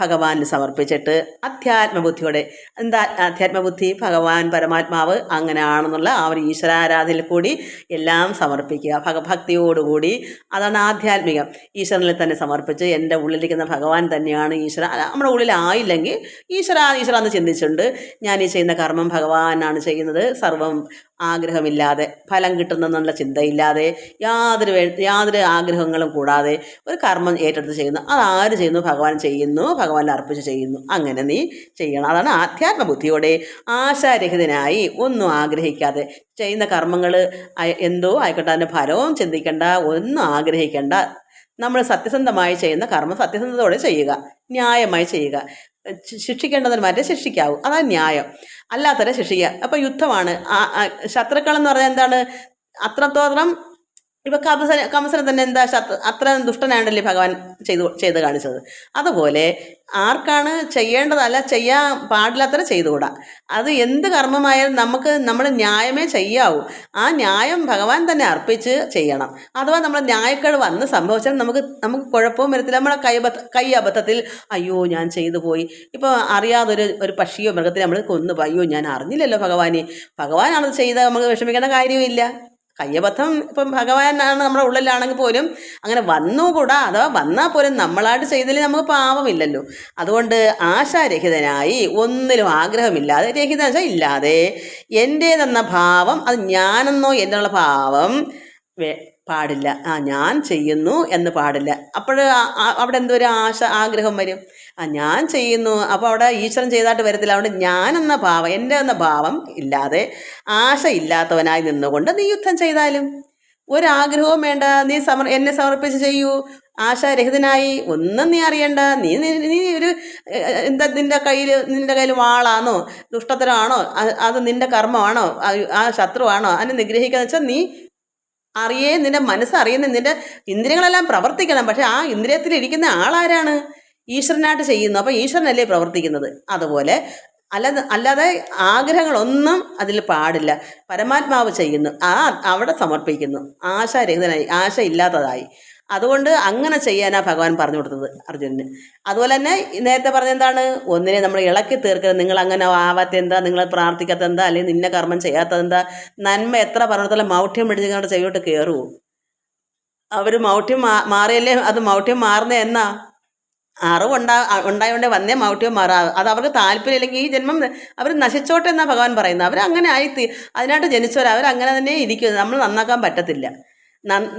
ഭഗവാനിൽ സമർപ്പിച്ചിട്ട് അധ്യാത്മബുദ്ധിയോടെ. എന്താ അധ്യാത്മബുദ്ധി? ഭഗവാൻ പരമാത്മാവ് അങ്ങനെയാണെന്നുള്ള ആ ഒരു ഈശ്വരാരാധനയിൽ കൂടി എല്ലാം സമർപ്പിക്കുക, ഭക്തിയോടുകൂടി. അതാണ് ആധ്യാത്മികം. ഈശ്വരനിൽ തന്നെ സമർപ്പിച്ച് എൻ്റെ ഉള്ളിലിരിക്കുന്ന ഭഗവാൻ തന്നെയാണ് ഈശ്വര. നമ്മുടെ ഉള്ളിലായില്ലെങ്കിൽ ഈശ്വര എന്ന് ചിന്തിച്ചുകൊണ്ട് ഞാൻ ഈ ചെയ്യുന്ന കർമ്മം ഭഗവാനാണ് ചെയ്യുന്നത്, സർവം ആഗ്രഹമില്ലാതെ, ഫലം കിട്ടുന്നെന്നുള്ള ചിന്തയില്ലാതെ, യാതൊരു ആഗ്രഹങ്ങളും കൂടാതെ ഒരു കർമ്മം ഏറ്റെടുത്ത് ചെയ്യുന്നു. അതാര് ചെയ്യുന്നു? ഭഗവാൻ ചെയ്യുന്നു, ഭഗവാനിൽ അർപ്പിച്ച് ചെയ്യുന്നു. അങ്ങനെ നീ ചെയ്യണം. അതാണ് ആധ്യാത്മബുദ്ധിയോടെ ആശാരഹിതനായി, ഒന്നും ആഗ്രഹിക്കാതെ ചെയ്യുന്ന കർമ്മങ്ങൾ എന്തോ ആയിക്കോട്ടെ, അതിൻ്റെ ഫലവും ചിന്തിക്കേണ്ട, ഒന്നും ആഗ്രഹിക്കേണ്ട. നമ്മൾ സത്യസന്ധമായി ചെയ്യുന്ന കർമ്മം സത്യസന്ധതയോടെ ചെയ്യുക, ന്യായമായി ചെയ്യുക. ശിക്ഷിക്കേണ്ടതിന് മാറ്റം ശിക്ഷിക്കാവൂ, അതാണ് ന്യായം. അല്ലാത്തവരെ ശിക്ഷിക്കുക. അപ്പോൾ യുദ്ധമാണ്. ശത്രുക്കളെന്ന് പറഞ്ഞാൽ എന്താണ്? അത്രത്തോളം ഇപ്പം കംസനെ തന്നെ എന്താ അത്ര ദുഷ്ടനാണല്ലേ ഭഗവാൻ ചെയ്ത് കാണിച്ചത്. അതുപോലെ ആർക്കാണ് ചെയ്യേണ്ടതല്ല, ചെയ്യാൻ പാടില്ലാത്തവരെ ചെയ്തുകൂടാ. അത് എന്ത് കർമ്മമായാലും നമ്മൾ ന്യായമേ ചെയ്യാവൂ. ആ ന്യായം ഭഗവാൻ തന്നെ അർപ്പിച്ച് ചെയ്യണം. അഥവാ നമ്മൾ ന്യായക്കേട് വന്ന് സംഭവിച്ചാൽ നമുക്ക് കുഴപ്പവും വരത്തില്ല. നമ്മളെ കൈ അബദ്ധത്തിൽ അയ്യോ ഞാൻ ചെയ്തു പോയി, ഇപ്പോൾ അറിയാതൊരു പക്ഷിയോ മൃഗത്തിനെ നമ്മൾ കൊന്നു, അയ്യോ ഞാൻ അറിഞ്ഞില്ലല്ലോ ഭഗവാനാണത് ചെയ്ത് നമുക്ക് വിഷമിക്കേണ്ട കാര്യമില്ല. കയ്യബദ്ധം ഇപ്പം ഭഗവാനാണ് നമ്മുടെ ഉള്ളിലാണെങ്കിൽ പോലും അങ്ങനെ വന്നുകൂടാ. അഥവാ വന്നാൽ പോലും നമ്മളായിട്ട് ചെയ്തതിൽ നമുക്ക് പാപമില്ലല്ലോ. അതുകൊണ്ട് ആശാരഹിതനായി, ഒന്നിലും ആഗ്രഹമില്ലാതെ, രഹിത ഇല്ലാതെ, എൻ്റേതെന്ന ഭാവം, അത് ഞാനെന്നോ എന്നുള്ള ഭാവം പാടില്ല. ഞാൻ ചെയ്യുന്നു എന്ന് പാടില്ല. അപ്പോൾ അവിടെ എന്തൊരു ആഗ്രഹം വരും? ഞാൻ ചെയ്യുന്നു, അപ്പോൾ അവിടെ ഈശ്വരൻ ചെയ്തായിട്ട് വരത്തില്ല. അതുകൊണ്ട് ഞാനെന്ന ഭാവം, എൻ്റെ എന്ന ഭാവം ഇല്ലാതെ, ആശ ഇല്ലാത്തവനായി നിന്നുകൊണ്ട് നീ യുദ്ധം ചെയ്താലും ഒരാഗ്രഹവും വേണ്ട. നീ എന്നെ സമർപ്പിച്ച് ചെയ്യൂ, ആശാരഹിതനായി. ഒന്നും നീ അറിയണ്ട. നീ ഒരു എന്താ നിൻ്റെ കയ്യിൽ വാളാണോ, ദുഷ്ടത്തരമാണോ, അത് നിൻ്റെ കർമ്മമാണോ, ആ ശത്രുവാണോ, അതിനെ നിഗ്രഹിക്കാന്ന് വെച്ചാൽ നീ നിന്റെ മനസ്സറിയുന്ന, നിന്റെ ഇന്ദ്രിയങ്ങളെല്ലാം പ്രവർത്തിക്കണം. പക്ഷെ ആ ഇന്ദ്രിയത്തിലിരിക്കുന്ന ആളാരാണ്? ഈശ്വരനായിട്ട് ചെയ്യുന്നു. അപ്പോൾ ഈശ്വരനല്ലേ പ്രവർത്തിക്കുന്നത്. അതുപോലെ അല്ലാതെ ആഗ്രഹങ്ങളൊന്നും അതിൽ പാടില്ല. പരമാത്മാവ് ചെയ്യുന്നു, അവിടെ സമർപ്പിക്കുന്നു, ആശാരഹിതനായി, ആശ ഇല്ലാത്തതായി. അതുകൊണ്ട് അങ്ങനെ ചെയ്യാനാ ഭഗവാൻ പറഞ്ഞു കൊടുത്തത് അർജുനന്. അതുപോലെ തന്നെ നേരത്തെ പറഞ്ഞെന്താണ്? ഒന്നിനെ നമ്മൾ ഇളക്കി തീർക്കരുത്. നിങ്ങൾ അങ്ങനെ ആവാത്ത എന്താ, നിങ്ങൾ പ്രാർത്ഥിക്കാത്ത എന്താ, അല്ലെങ്കിൽ നിന്നെ കർമ്മം ചെയ്യാത്തതെന്താ? നന്മ എത്ര പറഞ്ഞിടത്തോളം മൗഢ്യം പിടിച്ചുകൊണ്ട് ചെയ്യോട്ട് കയറുമോ? അവർ മൗഢ്യം മാറിയല്ലേ അത് മൗഢ്യം മാറുന്നത് എന്നാ? ഉണ്ടായോണ്ടേ വന്നേ മൗഢ്യം മാറാം. അത് അവർക്ക് താല്പര്യമില്ലെങ്കിൽ ഈ ജന്മം അവർ നശിച്ചോട്ടെ എന്നാണ് ഭഗവാൻ പറയുന്നത്. അവരങ്ങനെ അതിനായിട്ട് ജനിച്ചവർ, അവരങ്ങനെ തന്നെ ഇരിക്കും. നമ്മൾ നന്നാക്കാൻ പറ്റത്തില്ല.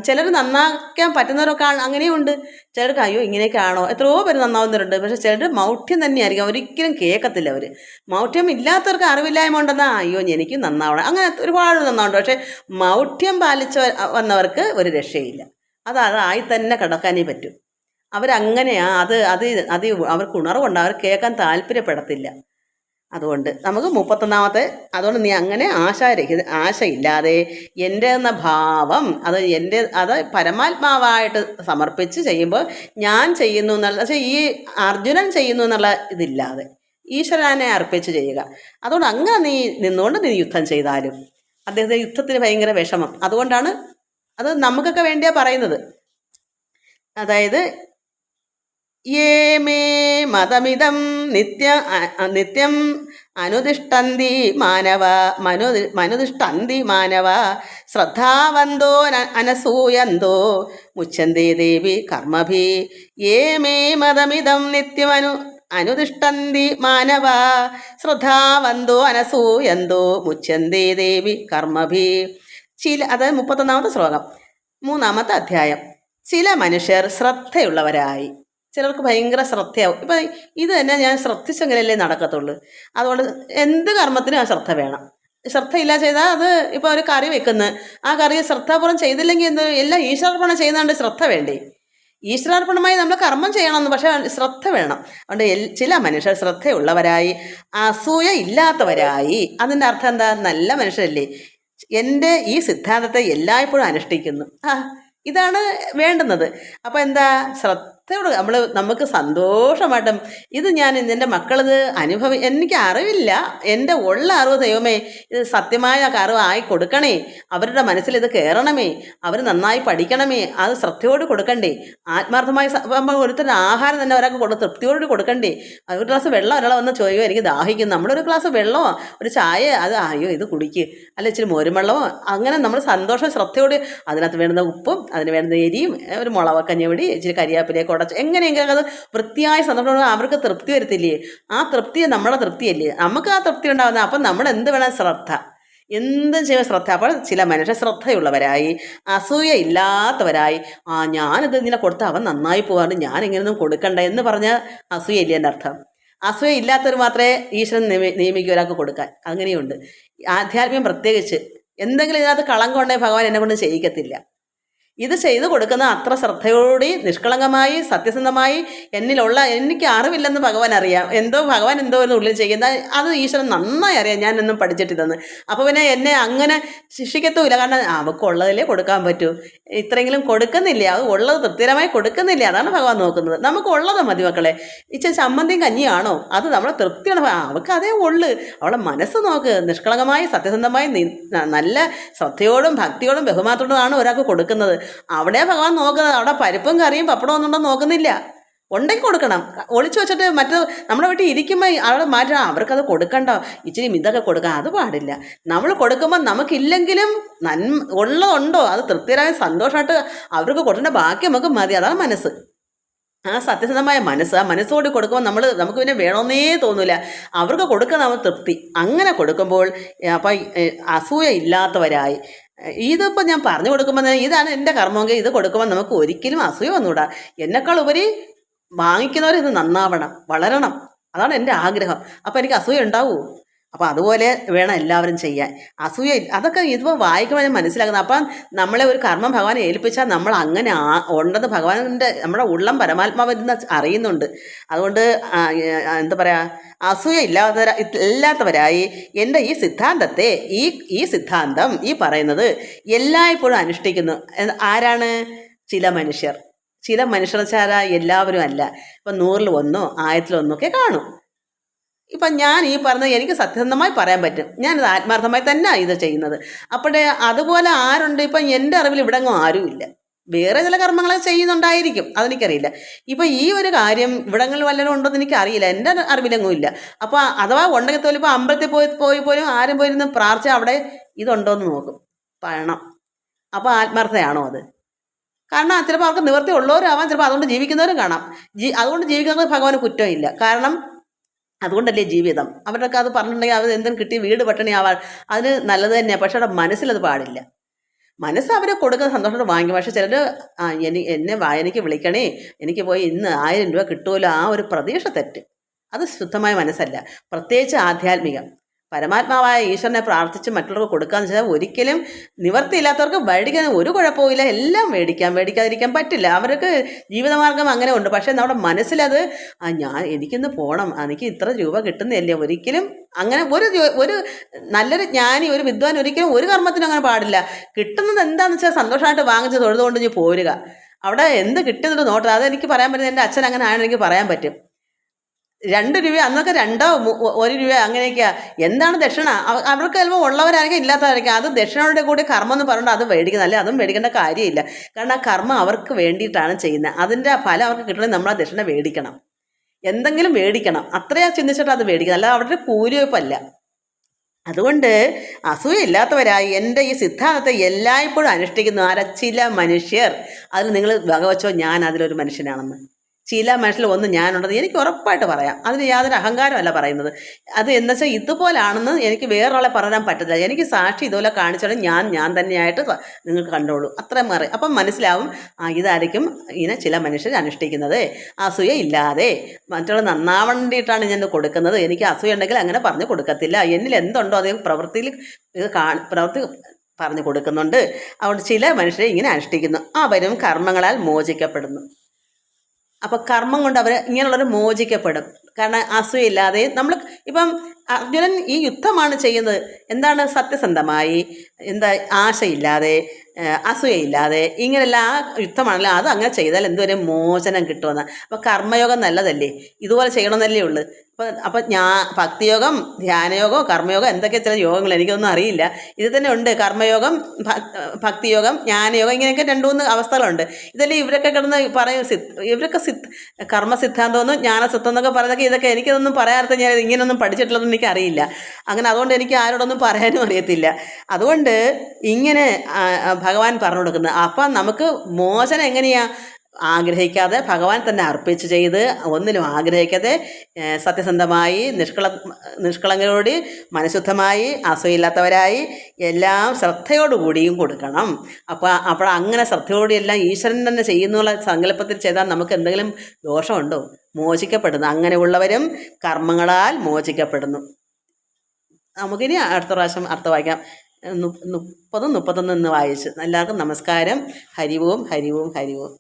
ചിലർ നന്നാക്കാൻ പറ്റുന്നവരൊക്കെ അങ്ങനെയുണ്ട്. ചിലർക്ക് അയ്യോ ഇങ്ങനെയൊക്കെ ആണോ, എത്രയോ പേര് നന്നാവുന്നവരുണ്ട്. പക്ഷെ ചിലർ മൗഢ്യം തന്നെയായിരിക്കും, ഒരിക്കലും കേൾക്കത്തില്ല അവർ. മൗഢ്യം ഇല്ലാത്തവർക്ക് അറിവില്ലായ്മ ഉണ്ടെന്നാ അയ്യോ എനിക്കും നന്നാവണം, അങ്ങനെ ഒരുപാട് നന്നാവുണ്ട്. പക്ഷെ മൗഢ്യം പാലിച്ച് വന്നവർക്ക് ഒരു രക്ഷയില്ല. അതായി തന്നെ കിടക്കാനേ പറ്റും. അവരങ്ങനെയാ, അത് അവർക്ക് ഉണർവുണ്ട്, അവർ കേൾക്കാൻ താല്പര്യപ്പെടത്തില്ല. അതുകൊണ്ട് നമുക്ക് 31-ാമത്തെ, അതുകൊണ്ട് നീ അങ്ങനെ ആശയില്ലാതെ എൻ്റെ എന്ന ഭാവം അത് പരമാത്മാവായിട്ട് സമർപ്പിച്ച് ചെയ്യുമ്പോൾ ഞാൻ ചെയ്യുന്നു എന്നുള്ള, പക്ഷേ ഈ അർജുനൻ ചെയ്യുന്നു എന്നുള്ള ഇതില്ലാതെ ഈശ്വരനെ അർപ്പിച്ച് ചെയ്യുക. അതുകൊണ്ട് അങ്ങനെ നീ നിന്നുകൊണ്ട് നീ യുദ്ധം ചെയ്താലും അദ്ദേഹത്തിന് യുദ്ധത്തിന് ഭയങ്കര വിഷമം. അതുകൊണ്ടാണ് അത് നമുക്കൊക്കെ വേണ്ടിയാണ് പറയുന്നത്. അതായത് യേ മേ മതമിതം നിത്യം അനുതിഷ്ഠന്തി മാനവ ശ്രദ്ധാവന്തോ അനസൂയന്തോ മുച്ഛന്തി ദേവി കർമ്മഭി. യേ മേ മതമിതം നിത്യം അനുതിഷ്ഠന്തി മാനവ ശ്രദ്ധാവന്തോ അനസൂയന്തോ മുച്ഛന്തി ദേവി കർമ്മഭി. അതായത് 31-ാമത്തെ ശ്ലോകം, 3-ാമത്തെ അധ്യായം. ചില മനുഷ്യർ ശ്രദ്ധയുള്ളവരായി, ചിലർക്ക് ഭയങ്കര ശ്രദ്ധയാവും. ഇപ്പം ഇത് തന്നെ ഞാൻ ശ്രദ്ധിച്ചെങ്കിലല്ലേ നടക്കത്തുള്ളൂ. അതുകൊണ്ട് എന്ത് കർമ്മത്തിനും ആ ശ്രദ്ധ വേണം. ശ്രദ്ധയില്ല ചെയ്താൽ അത് ഇപ്പോൾ ഒരു കറി വെക്കുന്നു, ആ കറി ശ്രദ്ധാപൂർവ്വം ചെയ്തില്ലെങ്കിൽ എല്ലാം ഈശ്വരാർപ്പണം ചെയ്യുന്നതുകൊണ്ട് ശ്രദ്ധ വേണ്ടേ. ഈശ്വരാർപ്പണമായി നമ്മൾ കർമ്മം ചെയ്യണമെന്ന്, പക്ഷേ ശ്രദ്ധ വേണം. അതുകൊണ്ട് ചില മനുഷ്യർ ശ്രദ്ധയുള്ളവരായി അസൂയ ഇല്ലാത്തവരായി. അതിൻ്റെ അർത്ഥം എന്താ? നല്ല മനുഷ്യരല്ലേ, എൻ്റെ ഈ സിദ്ധാന്തത്തെ എല്ലായ്പ്പോഴും അനുഷ്ഠിക്കുന്നു. ഇതാണ് വേണ്ടുന്നത്. അപ്പോൾ എന്താ? ശ്രദ്ധയോട് നമുക്ക് സന്തോഷമായിട്ടും ഇത് ഞാൻ എൻ്റെ മക്കളിത് എനിക്ക് അറിവില്ല, എൻ്റെ ഉള്ള അറിവ് ദൈവമേ ഇത് സത്യമായ അറിവായി കൊടുക്കണേ, അവരുടെ മനസ്സിൽ ഇത് കയറണമേ, അവർ നന്നായി പഠിക്കണമേ, അത് ശ്രദ്ധയോട് കൊടുക്കണ്ടേ, ആത്മാർത്ഥമായി ഒരുത്തരം ആഹാരം തന്നെ ഒരാൾക്ക് തൃപ്തിയോട് കൊടുക്കണ്ടേ. ഒരു ഗ്ലാസ് വെള്ളം ഒരാൾ വന്ന് ചോദിക്കുമോ എനിക്ക് ദാഹിക്കുന്നു, നമ്മളൊരു ഗ്ലാസ് വെള്ളമോ ഒരു ചായ അത് അയ്യോ ഇത് കുടിക്ക്, അല്ല ഇച്ചിരി മോരും വെള്ളമോ, അങ്ങനെ നമ്മൾ സന്തോഷം ശ്രദ്ധയോട് അതിനകത്ത് വേണ്ടുന്ന ഉപ്പും അതിന് വേണ്ടുന്ന എരിയും ഒരു മുളകഞ്ഞൊടി ഇച്ചിരി കരിയാപ്പിലേക്ക് ഉടച്ച് എങ്ങനെയെങ്കിലും അത് വൃത്തിയായ സന്ദർഭം അവർക്ക് തൃപ്തി വരുത്തില്ലേ. ആ തൃപ്തി നമ്മുടെ തൃപ്തിയല്ലേ, നമുക്ക് ആ തൃപ്തി ഉണ്ടാകുന്നത്. അപ്പം നമ്മൾ എന്ത് വേണം? ശ്രദ്ധ, എന്തും ചെയ്യുക ശ്രദ്ധ. അപ്പോൾ ചില മനുഷ്യ ശ്രദ്ധയുള്ളവരായി അസൂയ ഇല്ലാത്തവരായി, ഞാനിത് ഇങ്ങനെ കൊടുത്താൽ അവൻ നന്നായി പോകാണ്ട് ഞാൻ ഇങ്ങനെയൊന്നും കൊടുക്കണ്ട എന്ന് പറഞ്ഞ അസൂയല്ലേ എൻ്റെ അർത്ഥം. അസൂയ ഇല്ലാത്തവർ മാത്രമേ ഈശ്വരൻ നിയമിക്കുക ഒരാൾക്ക് കൊടുക്കാൻ. അങ്ങനെയുണ്ട്. ആധ്യാത്മികം പ്രത്യേകിച്ച് എന്തെങ്കിലും ഇതിനകത്ത് കളങ്കം ഉണ്ടെങ്കിൽ ഭഗവാൻ എന്നെ കൊണ്ട് ചെയ്യിക്കത്തില്ല. ഇത് ചെയ്തു കൊടുക്കുന്ന അത്ര ശ്രദ്ധയോടെ നിഷ്കളങ്കമായി സത്യസന്ധമായി എനിക്ക് അറിവില്ലെന്ന് ഭഗവാൻ അറിയാം, ഭഗവാൻ എന്തോ ഒരു ഉള്ളിൽ ചെയ്യുന്ന അത് ഈശ്വരൻ നന്നായി അറിയാം, ഞാനൊന്നും പഠിച്ചിട്ടില്ലെന്ന്. അപ്പോൾ പിന്നെ എന്നെ അങ്ങനെ ശിക്ഷിക്കത്തുമില്ല. കാരണം അവൾക്കുള്ളതിലേ കൊടുക്കാൻ പറ്റൂ, ഇത്രയെങ്കിലും കൊടുക്കുന്നില്ല, അത് ഉള്ളത് തൃപ്തികരമായി കൊടുക്കുന്നില്ല. അതാണ് ഭഗവാൻ നോക്കുന്നത്. നമുക്ക് ഉള്ളത് മതി മക്കളെ. ഇച്ചിരി ചമ്മന്തിയും കഞ്ഞിയാണോ അത് നമ്മളെ തൃപ്തിയാണ്, അവൾക്ക് അതേ ഉള്ളു. അവളെ മനസ്സ് നോക്ക്, നിഷ്കളങ്കമായി സത്യസന്ധമായി നല്ല ശ്രദ്ധയോടും ഭക്തിയോടും ബഹുമാനത്തോടുമാണ് ഒരാൾക്ക് കൊടുക്കുന്നത്. അവിടെ ഭഗവാൻ നോക്കുന്നത്, അവിടെ പരിപ്പും കറിയും പപ്പടം ഒന്നും നോക്കുന്നില്ല. ഉണ്ടെങ്കിൽ കൊടുക്കണം. ഒളിച്ചു വെച്ചിട്ട് നമ്മുടെ വീട്ടിൽ ഇരിക്കുമ്പോൾ അവിടെ മാറ്റാം, അവർക്കത് കൊടുക്കണ്ട, ഇച്ചിരി ഇതൊക്കെ കൊടുക്കാം, അത് പാടില്ല. നമ്മൾ കൊടുക്കുമ്പോൾ നമുക്കില്ലെങ്കിലും ഉള്ളതുണ്ടോ അത് തൃപ്തികരമായി സന്തോഷമായിട്ട് അവർക്ക് കൊടുക്കേണ്ട ബാക്കി നമുക്ക് മതി. അതാണ് മനസ്സ്, ആ സത്യസന്ധമായ മനസ്സ്. ആ മനസ്സോട് കൊടുക്കുമ്പോൾ നമുക്ക് പിന്നെ വേണമെന്നേ തോന്നില്ല, അവർക്ക് കൊടുക്കുക നമ്മൾ തൃപ്തി. അങ്ങനെ കൊടുക്കുമ്പോൾ അപ്പം അസൂയ ഇല്ലാത്തവരായി. ഇതിപ്പോൾ ഞാൻ പറഞ്ഞു കൊടുക്കുമ്പോൾ ഇതാണ് എൻ്റെ കർമ്മമെങ്കിൽ ഇത് കൊടുക്കുമ്പോൾ നമുക്ക് ഒരിക്കലും അസൂയ വന്നുകൂടാ. എന്നെക്കാൾ ഉപരി വാങ്ങിക്കുന്നവർ ഇത് നന്നാവണം, വളരണം, അതാണ് എൻ്റെ ആഗ്രഹം. അപ്പോൾ എനിക്ക് അസൂയ ഉണ്ടാവുമോ? അപ്പോൾ അതുപോലെ വേണം എല്ലാവരും ചെയ്യാൻ. അസൂയ അതൊക്കെ ഇതിപ്പോൾ വായിക്കുമ്പോൾ ഞാൻ മനസ്സിലാക്കുന്നത്. അപ്പം നമ്മളെ ഒരു കർമ്മം ഭഗവാനെ ഏൽപ്പിച്ചാൽ നമ്മൾ അങ്ങനെ ഉണ്ടെന്ന് ഭഗവാന്റെ നമ്മുടെ ഉള്ളം പരമാത്മാവെന്ന് അറിയുന്നുണ്ട്. അതുകൊണ്ട് എന്താ പറയുക, അസൂയ ഇല്ലാത്തവരായി എൻ്റെ ഈ സിദ്ധാന്തത്തെ ഈ സിദ്ധാന്തം ഈ പറയുന്നത് എല്ലായ്പ്പോഴും അനുഷ്ഠിക്കുന്നു. ആരാണ്? ചില മനുഷ്യർ. ചില മനുഷ്യർ വെച്ചാൽ എല്ലാവരും അല്ല. ഇപ്പം 100-ൽ 1 1000-ൽ 1 ഒക്കെ കാണും. ഇപ്പം ഞാൻ ഈ പറഞ്ഞത് എനിക്ക് സത്യസന്ധമായി പറയാൻ പറ്റും, ഞാനിത് ആത്മാർത്ഥമായി തന്നെ ഇത് ചെയ്യുന്നത്. അപ്പോഴേ അതുപോലെ ആരുണ്ട്? ഇപ്പം എൻ്റെ അറിവിൽ ഇവിടെങ്ങും ആരുമില്ല. വേറെ ചില കർമ്മങ്ങൾ ചെയ്യുന്നുണ്ടായിരിക്കും, അതെനിക്കറിയില്ല. ഇപ്പം ഈ ഒരു കാര്യം ഇവിടങ്ങളിൽ വല്ലതും ഉണ്ടോയെന്ന് എനിക്കറിയില്ല, എൻ്റെ അറിവിലെങ്ങും ഇല്ല. അപ്പോൾ അഥവാ ഉണ്ടെങ്കിൽ പോലും ഇപ്പോൾ അമ്പലത്തിൽ പോയി പോലും ആരും പോയിരുന്ന് പ്രാർത്ഥിച്ചാൽ അവിടെ ഇതുണ്ടോയെന്ന് നോക്കും, പണം. അപ്പോൾ ആത്മാർത്ഥതയാണോ അത്? കാരണം ചിലപ്പോൾ അവർക്ക് നിവൃത്തി ഉള്ളവരാവാം, ചിലപ്പോൾ അതുകൊണ്ട് ജീവിക്കുന്നവരും കാണാം. അതുകൊണ്ട് ജീവിക്കുന്നത് ഭഗവാന് കുറ്റമില്ല. കാരണം അതുകൊണ്ടല്ലേ ജീവിതം. അവരൊക്കെ അത് പറഞ്ഞിട്ടുണ്ടെങ്കിൽ അത് എന്തും കിട്ടി വീട് പട്ടിണി ആവാൻ അതിന് നല്ലത് തന്നെയാണ്. പക്ഷേ അവിടെ മനസ്സിലത് പാടില്ല. മനസ്സ് അവർ കൊടുക്കുന്ന സന്തോഷത്തോടെ വാങ്ങിക്കും. പക്ഷെ ചിലർ എന്നെ വായനയ്ക്ക് വിളിക്കണേ, എനിക്ക് പോയി ഇന്ന് 1000 രൂപ കിട്ടുമല്ലോ, ആ ഒരു പ്രതീക്ഷ തെറ്റ്. അത് ശുദ്ധമായ മനസ്സല്ല. പ്രത്യേകിച്ച് ആധ്യാത്മികം പരമാത്മാവായ ഈശ്വരനെ പ്രാർത്ഥിച്ച് മറ്റുള്ളവർക്ക് കൊടുക്കാന്ന് വെച്ചാൽ ഒരിക്കലും നിവർത്തിയില്ലാത്തവർക്ക് മേടിക്കാൻ ഒരു കുഴപ്പമില്ല. എല്ലാം മേടിക്കാതിരിക്കാൻ പറ്റില്ല. അവർക്ക് ജീവിതമാർഗം അങ്ങനെ ഉണ്ട്. പക്ഷേ നമ്മുടെ മനസ്സിലത് എനിക്കിന്ന് പോകണം, എനിക്ക് ഇത്ര രൂപ കിട്ടുന്നില്ലേ. ഒരിക്കലും അങ്ങനെ ഒരു നല്ലൊരു ജ്ഞാനി, ഒരു വിദ്വാൻ ഒരിക്കലും ഒരു കർമ്മത്തിനും അങ്ങനെ പാടില്ല. കിട്ടുന്നത് എന്താണെന്ന് വെച്ചാൽ സന്തോഷമായിട്ട് വാങ്ങിച്ച് തൊഴുതുകൊണ്ട് നീ പോരുക. അവിടെ എന്ത് കിട്ടുന്നത് നോട്ടത്. അതെനിക്ക് പറയാൻ പറ്റും. എൻ്റെ അച്ഛൻ അങ്ങനെ ആണെന്ന് എനിക്ക് പറയാൻ പറ്റും. 2 രൂപ അന്നൊക്കെ 2 1 രൂപ അങ്ങനെയൊക്കെയാ. എന്താണ് ദക്ഷിണ? അവർക്ക് ചിലപ്പോൾ ഉള്ളവരായിരിക്കും, ഇല്ലാത്തവരായിരിക്കും. അത് ദക്ഷിണയുടെ കൂടി കർമ്മം എന്ന് പറഞ്ഞിട്ട് അത് മേടിക്കുന്നത്, അല്ലെ അതും മേടിക്കേണ്ട കാര്യമില്ല. കാരണം ആ കർമ്മം അവർക്ക് വേണ്ടിയിട്ടാണ് ചെയ്യുന്നത്. അതിൻ്റെ ഫലം അവർക്ക് കിട്ടണമെങ്കിൽ നമ്മൾ ആ ദക്ഷിണ മേടിക്കണം, എന്തെങ്കിലും മേടിക്കണം. അത്രയാ ചിന്തിച്ചിട്ട് അത് മേടിക്കണം, അല്ല അവരുടെ കൂലിവയ്പ്പല്ല. അതുകൊണ്ട് അസൂയയില്ലാത്തവരായി എൻ്റെ ഈ സിദ്ധാന്തത്തെ എല്ലായ്പ്പോഴും അനുഷ്ഠിക്കുന്നു ചില മനുഷ്യർ. അതിൽ നിങ്ങൾ വകവച്ചോ, ഞാൻ അതിലൊരു മനുഷ്യനാണെന്ന്. ചില മനുഷ്യരിൽ ഒന്ന് ഞാനുണ്ടെന്ന് എനിക്ക് ഉറപ്പായിട്ട് പറയാം. അതിന് യാതൊരു അഹങ്കാരമല്ല പറയുന്നത്. അത് എന്താ വെച്ചാൽ ഇതുപോലാണെന്ന് എനിക്ക് വേറൊരാളെ പറയാൻ പറ്റത്തില്ല. എനിക്ക് സാക്ഷി ഇതുപോലെ കാണിച്ചാലും ഞാൻ തന്നെയായിട്ട് നിങ്ങൾക്ക് കണ്ടോളൂ, അത്രയും മാറി. അപ്പം മനസ്സിലാവും ഇതായിരിക്കും ഇങ്ങനെ ചില മനുഷ്യർ അനുഷ്ഠിക്കുന്നത്. അസൂയ ഇല്ലാതെ മറ്റുള്ള നന്നാവേണ്ടിയിട്ടാണ് ഞാൻ കൊടുക്കുന്നത്. എനിക്ക് അസൂയ ഉണ്ടെങ്കിൽ അങ്ങനെ പറഞ്ഞു കൊടുക്കത്തില്ല. എന്നിൽ എന്തുണ്ടോ അതേ പ്രവൃത്തിയിൽ പ്രവൃത്തി പറഞ്ഞു കൊടുക്കുന്നുണ്ട്. അതുകൊണ്ട് ചില മനുഷ്യരെ ഇങ്ങനെ അനുഷ്ഠിക്കുന്നു, അവരും കർമ്മങ്ങളാൽ മോചിക്കപ്പെടുന്നു. അപ്പോൾ കർമ്മം കൊണ്ട് അവർ ഇങ്ങനെയുള്ളവർ മോചിക്കപ്പെടും. കാരണം അസൂയയില്ലാതെ നമ്മൾ ഇപ്പം അർജുനൻ ഈ യുദ്ധമാണ് ചെയ്യുന്നത്. എന്താണ്? സത്യസന്ധമായി, ആശയില്ലാതെ, അസൂയയില്ലാതെ, ഇങ്ങനെയുള്ള ആ യുദ്ധമാണല്ലോ. അത് അങ്ങനെ ചെയ്താൽ എന്തുവരെ മോചനം കിട്ടുമെന്ന്. അപ്പോൾ കർമ്മയോഗം നല്ലതല്ലേ? ഇതുപോലെ ചെയ്യണമെന്നല്ലേ ഉള്ളൂ. അപ്പം ഭക്തിയോഗം, ധ്യാനയോഗം, കർമ്മയോഗം, എന്തൊക്കെ ചില യോഗങ്ങൾ എനിക്കൊന്നും അറിയില്ല. ഇത് തന്നെ ഉണ്ട്. കർമ്മയോഗം, ഭക്തിയോഗം, ജ്ഞാനയോഗം, ഇങ്ങനെയൊക്കെ 2-3 അവസ്ഥകളുണ്ട്. ഇതല്ലേ ഇവരൊക്കെ കിടന്ന് പറയും. ഇവരൊക്കെ കർമ്മസിദ്ധാന്തമെന്നും ജ്ഞാനസിദ്ധം എന്നൊക്കെ പറയുന്നതൊക്കെ ഇതൊക്കെ എനിക്കിതൊന്നും പറയാത്ത, ഞാൻ ഇങ്ങനെയൊന്നും പഠിച്ചിട്ടുള്ളതെന്ന് എനിക്കറിയില്ല. അങ്ങനെ അതുകൊണ്ട് എനിക്ക് ആരോടൊന്നും പറയാനും അറിയത്തില്ല. അതുകൊണ്ട് ഇങ്ങനെ ഭഗവാൻ പറഞ്ഞു കൊടുക്കുന്നത്. അപ്പം നമുക്ക് മോചനം എങ്ങനെയാണ്? ആഗ്രഹിക്കാതെ ഭഗവാൻ തന്നെ അർപ്പിച്ച് ചെയ്ത്, ഒന്നിനും ആഗ്രഹിക്കാതെ സത്യസന്ധമായി, നിഷ്കളങ്കരോട്, മനഃശുദ്ധമായി, അസൂയില്ലാത്തവരായി, എല്ലാം ശ്രദ്ധയോടുകൂടിയും കൊടുക്കണം. അപ്പോൾ അങ്ങനെ ശ്രദ്ധയോടെ എല്ലാം ഈശ്വരൻ തന്നെ ചെയ്യുന്നുള്ള സങ്കല്പത്തിൽ ചെയ്താൽ നമുക്ക് എന്തെങ്കിലും ദോഷമുണ്ടോ? മോചിക്കപ്പെടുന്നു. അങ്ങനെയുള്ളവരും കർമ്മങ്ങളാൽ മോചിക്കപ്പെടുന്നു. നമുക്കിനി അടുത്ത പ്രാവശ്യം അർത്ഥം വായിക്കാം. 30, 31 വായിച്ചു. എല്ലാവർക്കും നമസ്കാരം. ഹരി ഓം, ഹരി ഓം, ഹരി ഓം.